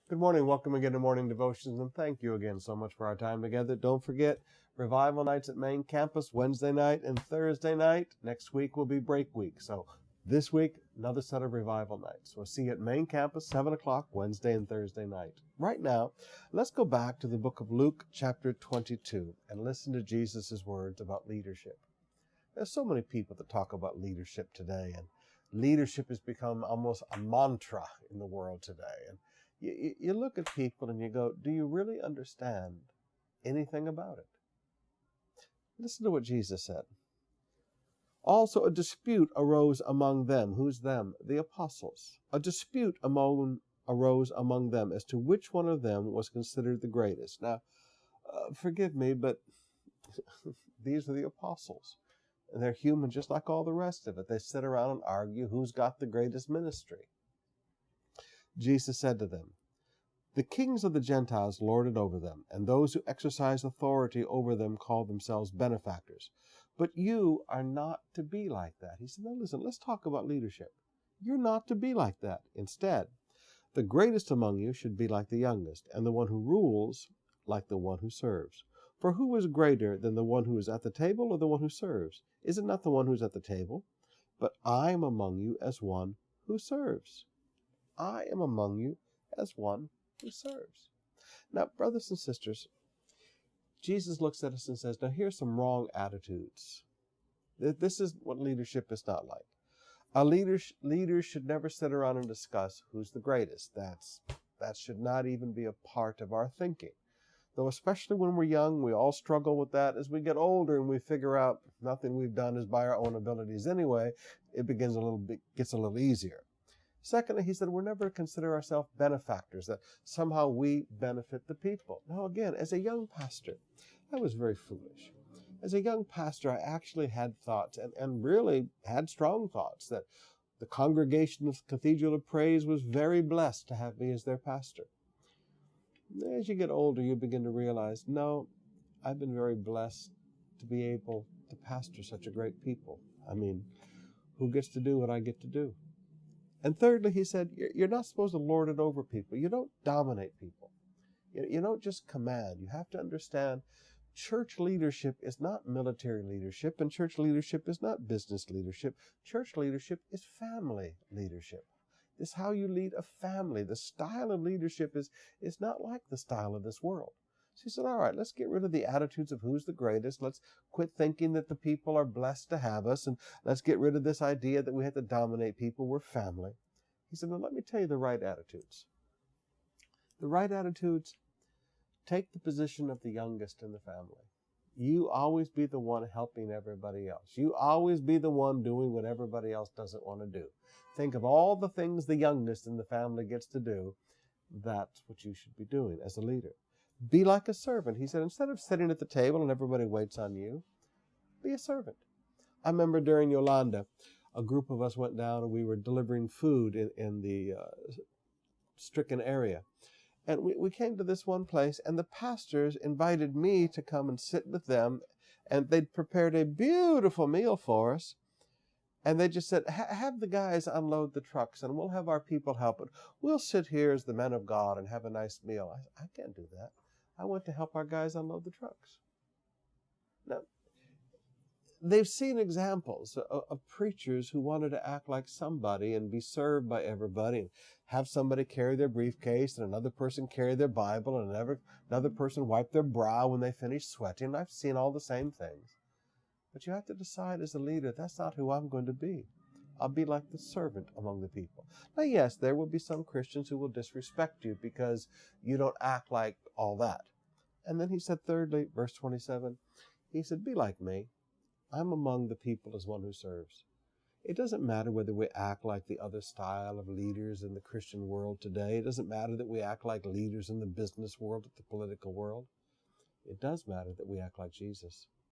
Good morning. Welcome again to Morning Devotions, and thank you again so much for our time together. Don't forget, revival nights at main campus, Wednesday night and Thursday night. Next week will be break week. So this week, another set of revival nights. We'll see you at main campus, 7 o'clock, Wednesday and Thursday night. Right now, let's go back to the book of Luke, chapter 22, and listen to Jesus' words about leadership. There's so many people that talk about leadership today, and leadership has become almost a mantra in the world today. And you look at people and you go, do you really understand anything about it? Listen to what Jesus said. Also a dispute arose among them. Who's them? The apostles. A dispute arose among them as to which one of them was considered the greatest. Now, forgive me, but these are the apostles. And they're human just like all the rest of it. They sit around and argue who's got the greatest ministry. Jesus said to them, "The kings of the Gentiles lord it over them, and those who exercise authority over them call themselves benefactors. But you are not to be like that." He said, now listen, let's talk about leadership. You're not to be like that. Instead, the greatest among you should be like the youngest, and the one who rules like the one who serves. For who is greater than the one who is at the table or the one who serves? Is it not the one who is at the table? But I am among you as one who serves. I am among you as one who serves. Now, brothers and sisters, Jesus looks at us and says, now here's some wrong attitudes. This is what leadership is not like. A leader should never sit around and discuss who's the greatest. That should not even be a part of our thinking. Though especially when we're young, we all struggle with that. As we get older and we figure out nothing we've done is by our own abilities anyway, it gets a little easier. Secondly, he said we're never to consider ourselves benefactors, that somehow we benefit the people. Now again, as a young pastor, I was very foolish. As a young pastor, I actually had thoughts, and really had strong thoughts, that the congregation of Cathedral of Praise was very blessed to have me as their pastor. As you get older, you begin to realize, no, I've been very blessed to be able to pastor such a great people. I mean, who gets to do what I get to do? And thirdly, he said, you're not supposed to lord it over people. You don't dominate people. You don't just command. You have to understand church leadership is not military leadership, and church leadership is not business leadership. Church leadership is family leadership. It's how you lead a family. The style of leadership is not like the style of this world. So he said, all right, let's get rid of the attitudes of who's the greatest. Let's quit thinking that the people are blessed to have us, and let's get rid of this idea that we have to dominate people. We're family. He said, now let me tell you the right attitudes. The right attitudes, take the position of the youngest in the family. You always be the one helping everybody else. You always be the one doing what everybody else doesn't want to do. Think of all the things the youngest in the family gets to do. That's what you should be doing as a leader. Be like a servant. He said, instead of sitting at the table and everybody waits on you, be a servant. I remember during Yolanda, a group of us went down and we were delivering food in the stricken area. And we came to this one place, and the pastors invited me to come and sit with them, and they'd prepared a beautiful meal for us. And they just said, have the guys unload the trucks, and we'll have our people help it. We'll sit here as the men of God and have a nice meal. I can't do that. I want to help our guys unload the trucks. Now, they've seen examples of preachers who wanted to act like somebody and be served by everybody, and have somebody carry their briefcase and another person carry their Bible and another person wipe their brow when they finish sweating. I've seen all the same things. But you have to decide as a leader, that's not who I'm going to be. I'll be like the servant among the people. Now, yes, there will be some Christians who will disrespect you because you don't act like all that. And then he said, thirdly, verse 27, he said, be like me. I'm among the people as one who serves. It doesn't matter whether we act like the other style of leaders in the Christian world today. It doesn't matter that we act like leaders in the business world, or the political world. It does matter that we act like Jesus.